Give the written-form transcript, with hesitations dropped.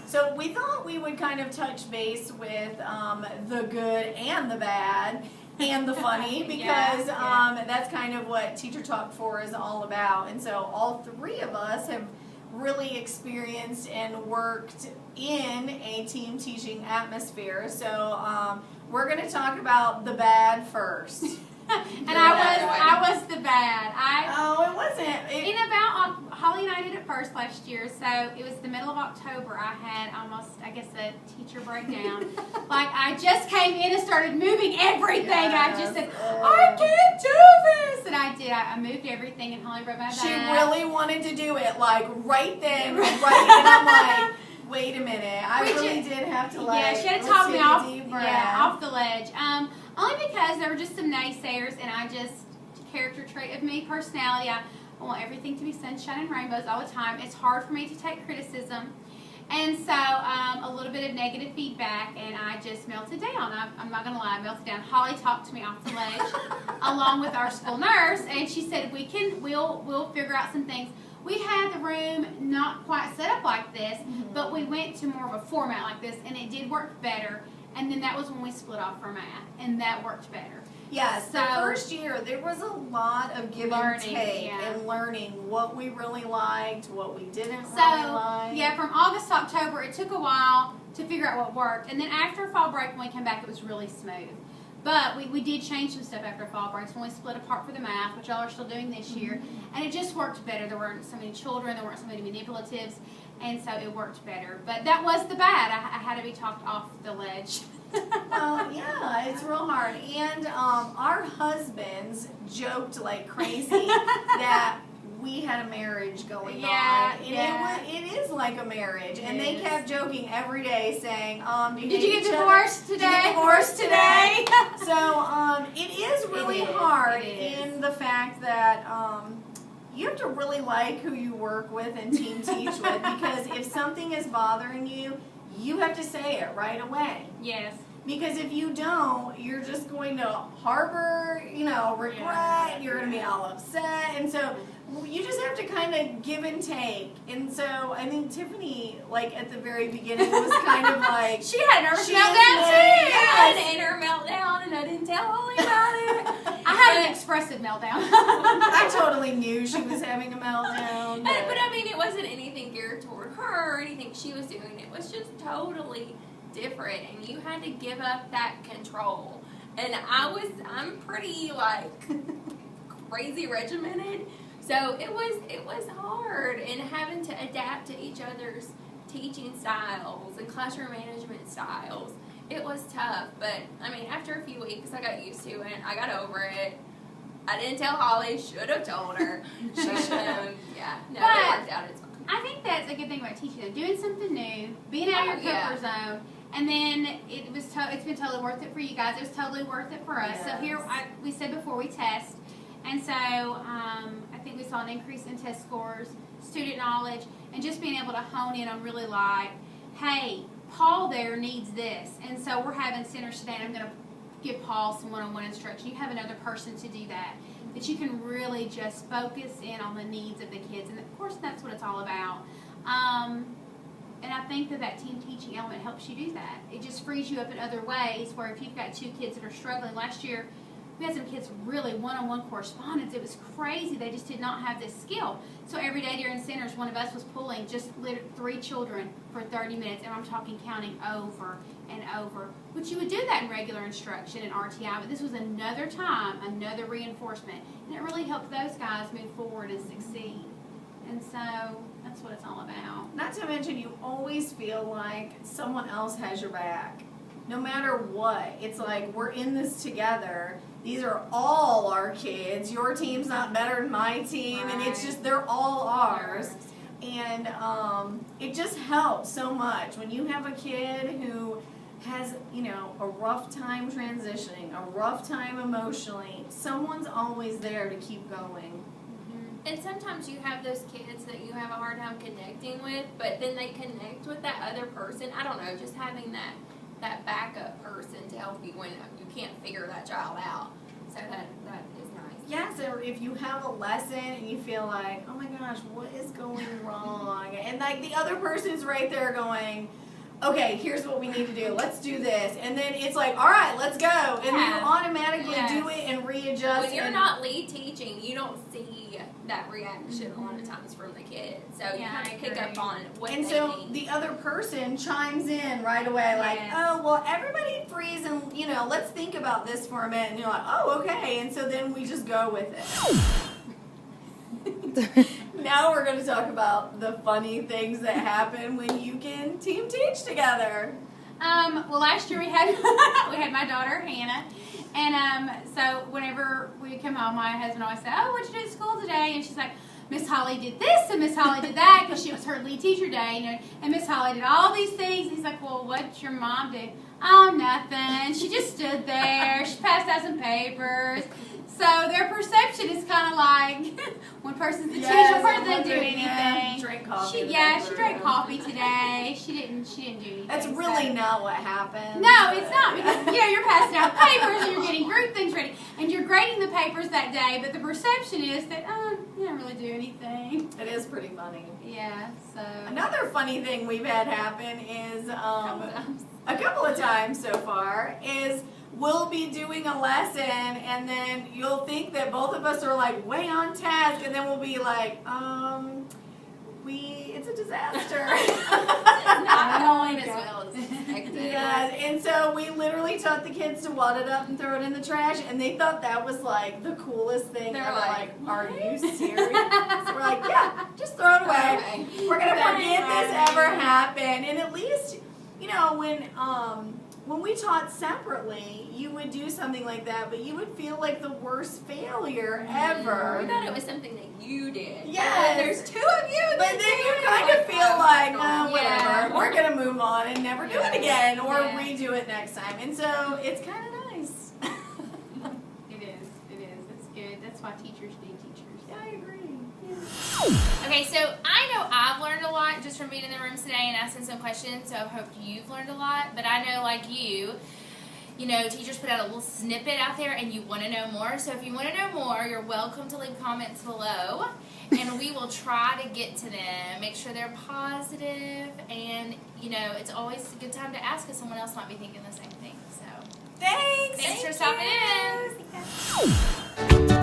So we thought we would kind of touch base with the good and the bad and the funny because that's kind of what Teacher Talk 4 is all about. And so all three of us have really experienced and worked in a team teaching atmosphere. So we're going to talk about the bad first. And I was the bad. It wasn't. Holly and I did it first last year, so it was the middle of October. I had almost, I guess, a teacher breakdown. Like, I just came in and started moving everything. Yes. I just said, I can't do this. And I did. I moved everything, and Holly broke my back. She really wanted to do it, like, right then, right. And I'm like, wait a minute. I really did have to, like, yeah, she had to talk me off, off the ledge. Only because there were just some naysayers, and I just, character trait of me, personality, I want everything to be sunshine and rainbows all the time. It's hard for me to take criticism. And so a little bit of negative feedback, and I just melted down. I'm not going to lie, I melted down. Holly talked to me off the ledge along with our school nurse, and she said, we'll figure out some things. We had the room not quite set up like this, but we went to more of a format like this, and it did work better. And then that was when we split off for math, and that worked better. Yes, So, the first year there was a lot of give and take and learning what we really liked, what we didn't really like. Yeah, from August to October, it took a while to figure out what worked. And then after fall break, when we came back, it was really smooth. But we did change some stuff after fall breaks when we split apart for the math, which y'all are still doing this year. And it just worked better. There weren't so many children, there weren't so many manipulatives, and so it worked better. But that was the bad. I had to be talked off the ledge. Well, yeah, it's real hard. And our husbands joked like crazy that we had a marriage going on. And it is like a marriage. And they kept joking every day saying, Did you get divorced today? Did you get divorced today? So it is really hard in the fact that you have to really like who you work with and team teach with, because if something is bothering you, you have to say it right away. Yes. Because if you don't, you're just going to harbor, regret. You're going to be all upset. And so you just have to kind of give and take. And so I think Tiffany, like at the very beginning, was kind of like... She had a nervous meltdown too. I had an inner meltdown, and I didn't tell Holly about it. I had an expressive meltdown. I totally knew she was having a meltdown. But I mean, it wasn't anything geared toward her or anything she was doing. It was just totally different, and you had to give up that control. And I'm pretty like crazy regimented, so it was hard, and having to adapt to each other's teaching styles and classroom management styles. It was tough, but I mean, after a few weeks, I got used to it. I got over it. I didn't tell Holly. Should have told her. She should have. Yeah, no, it worked out. It's fine. I think that's a good thing about teaching them, doing something new, being out of your comfort zone, and then it's been totally worth it for you guys. It was totally worth it for us. Yes. So here, we said before we test, and so I think we saw an increase in test scores, student knowledge, and just being able to hone in on really like, hey, Paul there needs this, and so we're having centers today, and I'm going to give Paul some one-on-one instruction. You have another person to do that you can really just focus in on the needs of the kids, and of course that's what it's all about. And I think that team teaching element helps you do that. It just frees you up in other ways, where if you've got two kids that are struggling, last year we had some kids really one-on-one correspondence. It was crazy. They just did not have this skill. So every day during centers, one of us was pulling just 3 children for 30 minutes, and I'm talking counting over and over, which you would do that in regular instruction in RTI, but this was another time, another reinforcement, and it really helped those guys move forward and succeed. And so that's what it's all about. Not to mention, you always feel like someone else has your back. No matter what, it's like, we're in this together. These are all our kids. Your team's not better than my team, and it's just, they're all ours. And it just helps so much when you have a kid who has, a rough time transitioning, a rough time emotionally. Someone's always there to keep going. And sometimes you have those kids that you have a hard time connecting with, but then they connect with that other person. I don't know, just having that backup person to help you when you can't figure that child out. So that is nice. Yes, or if you have a lesson and you feel like, oh my gosh, what is going wrong? And like the other person's right there going, okay, here's what we need to do. Let's do this. And then it's like, all right, let's go. And then you Yeah. automatically Yes. do it and readjust. When you're and- not lead teaching, you don't see that reaction a lot of times from the kids. So you Yeah, I kind of pick agree. up on what And they so need. the other person chimes in right away, like, Yes. oh, well, everybody freeze and, let's think about this for a minute. And you're like, oh, okay. And so then we just go with it. Now we're going to talk about the funny things that happen when you can team teach together. Well, last year we had we had my daughter Hannah, and so whenever we come home, my husband always said, "Oh, what'd you do at school today?" And she's like, "Miss Holly did this and Miss Holly did that," because she was her lead teacher day, and Miss Holly did all these things. And he's like, "Well, what'd your mom do?" "Oh, nothing. She just stood there. She passed out some papers." So their perception is kind of like one person's the teacher, one person didn't do anything. Drink coffee. She drank coffee today. She didn't do anything. That's really not what happened. No, it's not, because you're passing out papers and you're getting group things ready and you're grading the papers that day, but the perception is that you don't really do anything. It is pretty funny. Yeah, so Another funny thing we've had happen is a couple of times so far is we'll be doing a lesson and then you'll think that both of us are like way on task and then we'll be like, it's a disaster. It's not going as well as expected. Yeah, and so we literally taught the kids to wad it up and throw it in the trash, and they thought that was like the coolest thing. They're They were like, "Are you serious?" So we're like, "Yeah, just throw it away. We're gonna forget this ever happened." And at least, when we taught separately, you would do something like that, but you would feel like the worst failure ever. We thought it was something that you did. Yes. There's two of you. But then you kind of feel like, whatever, Yeah. we're going to move on and never do it again or Yeah. redo it next time. And so it's kind of nice. it is. It's good. That's why teachers need teachers. Yeah, I agree. Okay, so I know I've learned a lot just from being in the rooms today and asking some questions, so I hope you've learned a lot. But I know, like you, teachers put out a little snippet out there and you want to know more. So if you want to know more, you're welcome to leave comments below, and we will try to get to them, make sure they're positive, and, it's always a good time to ask because someone else might be thinking the same thing. So Thanks. thanks for stopping in.